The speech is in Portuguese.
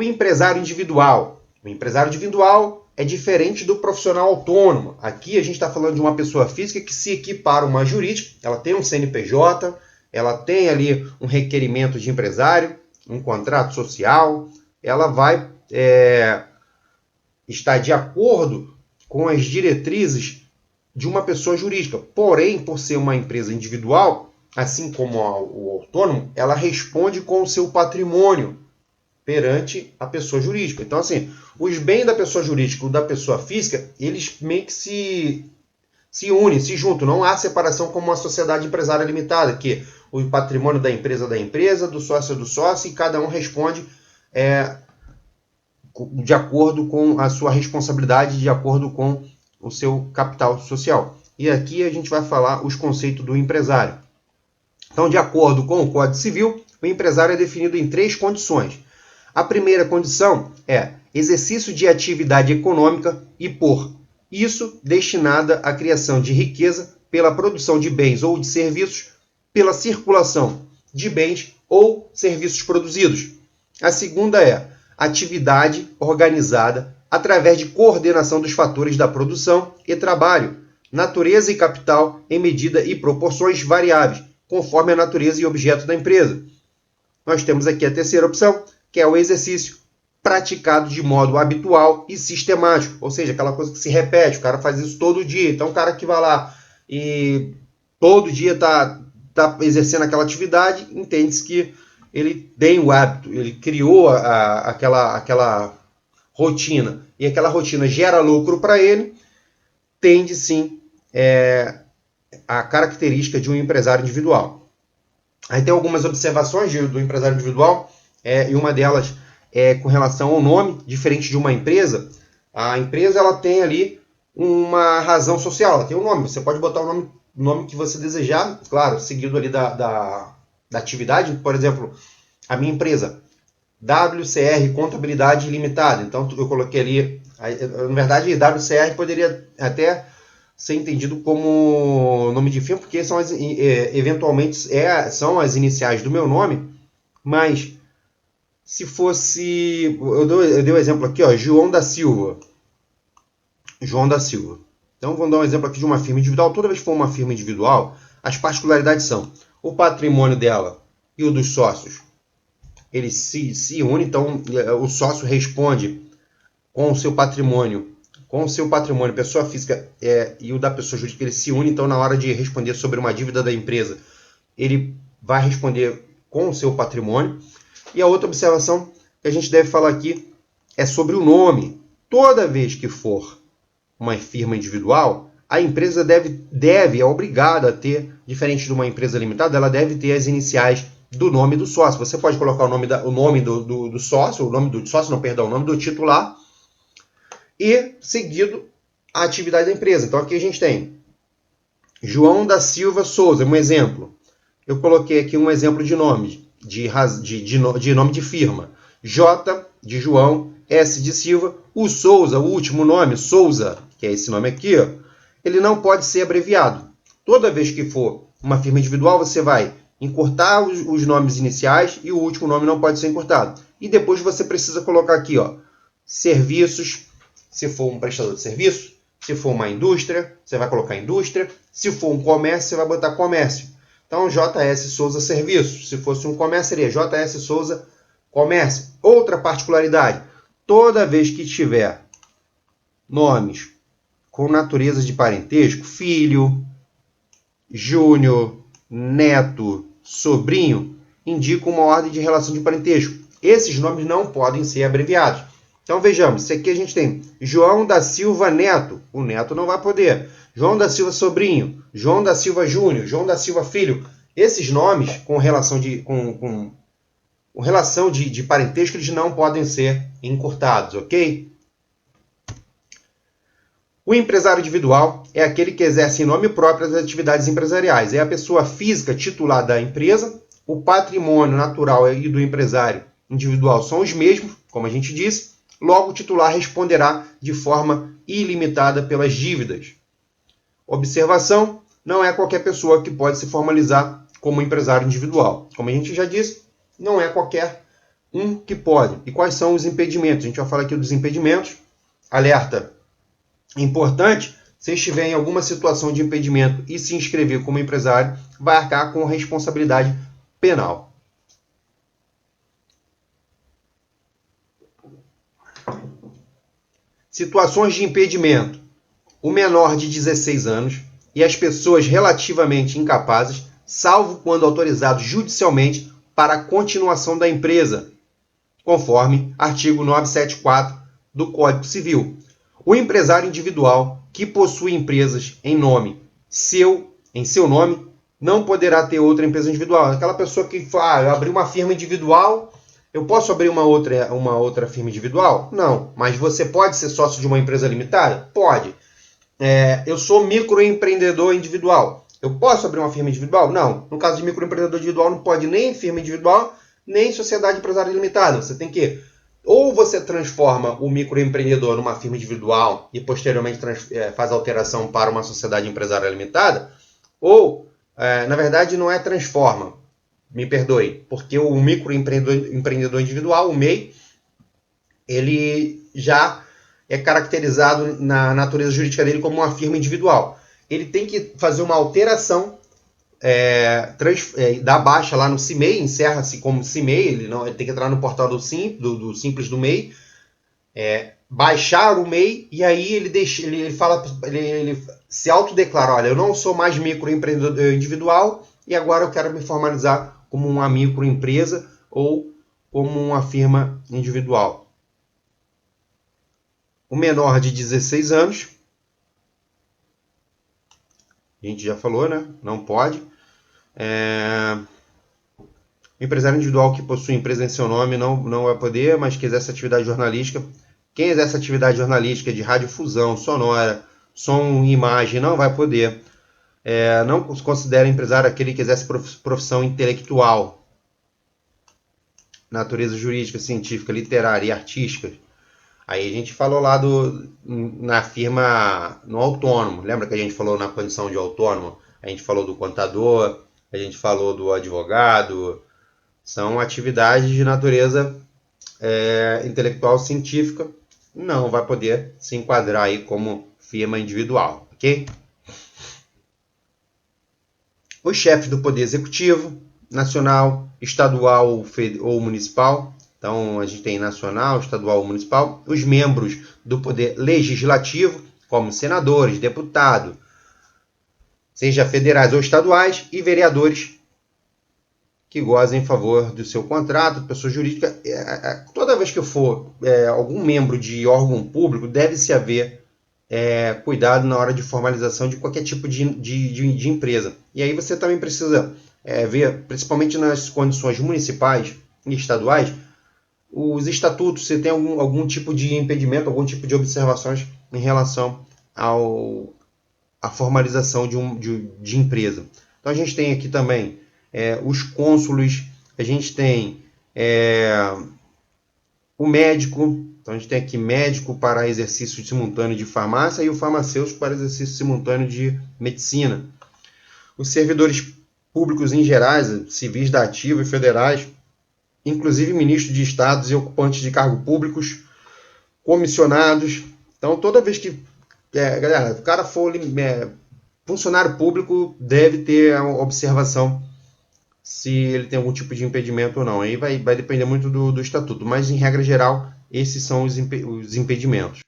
empresário individual. O empresário individual é diferente do profissional autônomo. Aqui a gente está falando de uma pessoa física que se equipara a uma jurídica, ela tem um CNPJ, ela tem ali um requerimento de empresário, um contrato social, ela vai estar de acordo com as diretrizes de uma pessoa jurídica. Porém, por ser uma empresa individual, assim como o autônomo, ela responde com o seu patrimônio perante a pessoa jurídica. Então, assim, os bens da pessoa jurídica e da pessoa física, eles meio que se unem, se juntam. Não há separação como uma sociedade empresária limitada, que o patrimônio da empresa, do sócio é do sócio, e cada um responde de acordo com a sua responsabilidade, de acordo com o seu capital social. E aqui a gente vai falar os conceitos do empresário. Então, de acordo com o Código Civil, o empresário é definido em 3 condições. A primeira condição é exercício de atividade econômica e por isso destinada à criação de riqueza pela produção de bens ou de serviços, pela circulação de bens ou serviços produzidos. A segunda é atividade organizada através de coordenação dos fatores da produção e trabalho, natureza e capital em medida e proporções variáveis, conforme a natureza e objeto da empresa. Nós temos aqui a terceira opção, que é o exercício praticado de modo habitual e sistemático, ou seja, aquela coisa que se repete, o cara faz isso todo dia. Então, o cara que vai lá e todo dia está exercendo aquela atividade, entende-se que ele tem o hábito, ele criou aquela rotina, e aquela rotina gera lucro para ele, tende sim a característica de um empresário individual. Aí tem algumas observações do empresário individual, e uma delas é com relação ao nome, diferente de uma empresa. A empresa ela tem ali uma razão social, ela tem um nome, você pode botar o nome que você desejar, claro, seguido ali da atividade. Por exemplo, a minha empresa, WCR Contabilidade Limitada, então eu coloquei ali, na verdade WCR poderia até ser entendido como nome de firma, porque são eventualmente são as iniciais do meu nome, mas se fosse, eu dei um exemplo aqui, ó, João da Silva. Então vamos dar um exemplo aqui de uma firma individual. Toda vez que for uma firma individual, as particularidades são o patrimônio dela e o dos sócios, eles se unem. Então o sócio responde com o seu patrimônio, pessoa física e o da pessoa jurídica, eles se unem. Então, na hora de responder sobre uma dívida da empresa, ele vai responder com o seu patrimônio. E a outra observação que a gente deve falar aqui é sobre o nome. Toda vez que for uma firma individual, a empresa é obrigada a ter, diferente de uma empresa limitada, ela deve ter as iniciais do nome do sócio. Você pode colocar o nome do sócio, o nome do titular, e seguido a atividade da empresa. Então aqui a gente tem João da Silva Souza, um exemplo. Eu coloquei aqui um exemplo de nome, de nome de firma. J de João, S de Silva. O Souza, o último nome, Souza, que é esse nome aqui, ó, ele não pode ser abreviado. Toda vez que for uma firma individual, você vai encurtar os nomes iniciais e o último nome não pode ser encurtado. E depois você precisa colocar aqui, ó, serviços, se for um prestador de serviço. Se for uma indústria, você vai colocar indústria. Se for um comércio, você vai botar comércio. Então, JS Souza Serviços. Se fosse um comércio, seria JS Souza Comércio. Outra particularidade, toda vez que tiver nomes com natureza de parentesco, filho, júnior, neto, sobrinho, indica uma ordem de relação de parentesco. Esses nomes não podem ser abreviados. Então vejamos, aqui a gente tem João da Silva Neto, o neto não vai poder. João da Silva Sobrinho, João da Silva Júnior, João da Silva Filho. Esses nomes com relação de parentesco, eles não podem ser encurtados, ok? O empresário individual é aquele que exerce em nome próprio as atividades empresariais. É a pessoa física titular da empresa. O patrimônio natural e do empresário individual são os mesmos, como a gente disse. Logo, o titular responderá de forma ilimitada pelas dívidas. Observação: não é qualquer pessoa que pode se formalizar como empresário individual. Como a gente já disse, não é qualquer um que pode. E quais são os impedimentos? A gente vai falar aqui dos impedimentos. Alerta importante: se estiver em alguma situação de impedimento e se inscrever como empresário, vai arcar com responsabilidade penal. Situações de impedimento: o menor de 16 anos e as pessoas relativamente incapazes, salvo quando autorizados judicialmente para a continuação da empresa, conforme artigo 974 do Código Civil. O empresário individual que possui empresas em seu nome, não poderá ter outra empresa individual. Aquela pessoa que fala, eu abri uma firma individual, eu posso abrir uma outra firma individual? Não. Mas você pode ser sócio de uma empresa limitada? Pode. Eu sou microempreendedor individual. Eu posso abrir uma firma individual? Não. No caso de microempreendedor individual, não pode nem firma individual, nem sociedade empresária limitada. Você tem que... Ou você transforma o microempreendedor numa firma individual e posteriormente faz alteração para uma sociedade empresária limitada, ou, na verdade, não é transforma. Me perdoe, porque o microempreendedor individual, o MEI, ele já é caracterizado na natureza jurídica dele como uma firma individual. Ele tem que fazer uma alteração, dar baixa lá no CIMEI, encerra-se como CIMEI, ele tem que entrar no portal do Simples do MEI, baixar o MEI, e aí ele se autodeclara: olha, eu não sou mais microempreendedor individual e agora eu quero me formalizar como uma microempresa ou como uma firma individual. O menor de 16 anos, a gente já falou, né? Não pode. O empresário individual que possui empresa em seu nome não vai poder, mas que exerce atividade jornalística. Quem exerce atividade jornalística de radiodifusão, sonora, som e imagem não vai poder. Não se considera empresário aquele que exerce profissão intelectual, natureza jurídica, científica, literária e artística. Aí a gente falou lá na firma, no autônomo. Lembra que a gente falou na condição de autônomo? A gente falou do contador, a gente falou do advogado. São atividades de natureza intelectual, científica. Não vai poder se enquadrar aí como firma individual, ok? Os chefes do Poder Executivo, nacional, estadual ou municipal. Então, a gente tem nacional, estadual ou municipal. Os membros do Poder Legislativo, como senadores, deputados, seja federais ou estaduais, e vereadores que gozem em favor do seu contrato, pessoa jurídica. Toda vez que for algum membro de órgão público, deve-se haver cuidado na hora de formalização de qualquer tipo de empresa. E aí você também precisa ver, principalmente nas condições municipais e estaduais, os estatutos, se tem algum tipo de impedimento, algum tipo de observações em relação à formalização de empresa. Então a gente tem aqui também os cônsules, a gente tem o médico. Então a gente tem aqui médico para exercício simultâneo de farmácia e o farmacêutico para exercício simultâneo de medicina. Os servidores públicos em gerais, civis da ativa e federais, inclusive ministros de estados e ocupantes de cargos públicos, comissionados. Então toda vez que galera, o cara for funcionário público, deve ter a observação se ele tem algum tipo de impedimento ou não. Aí vai depender muito do estatuto, mas em regra geral, esses são os impedimentos.